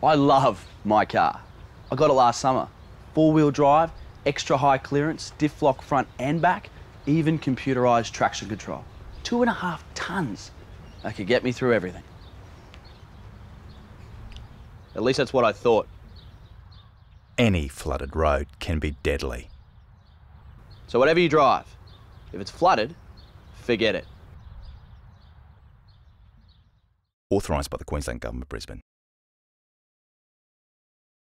I love my car. I got it last summer. Four-wheel drive, extra high clearance, diff lock front and back, even computerised traction control. 2.5 tonnes. That could get me through everything. At least that's what I thought. Any flooded road can be deadly. So whatever you drive, if it's flooded, forget it. Authorised by the Queensland Government, Brisbane.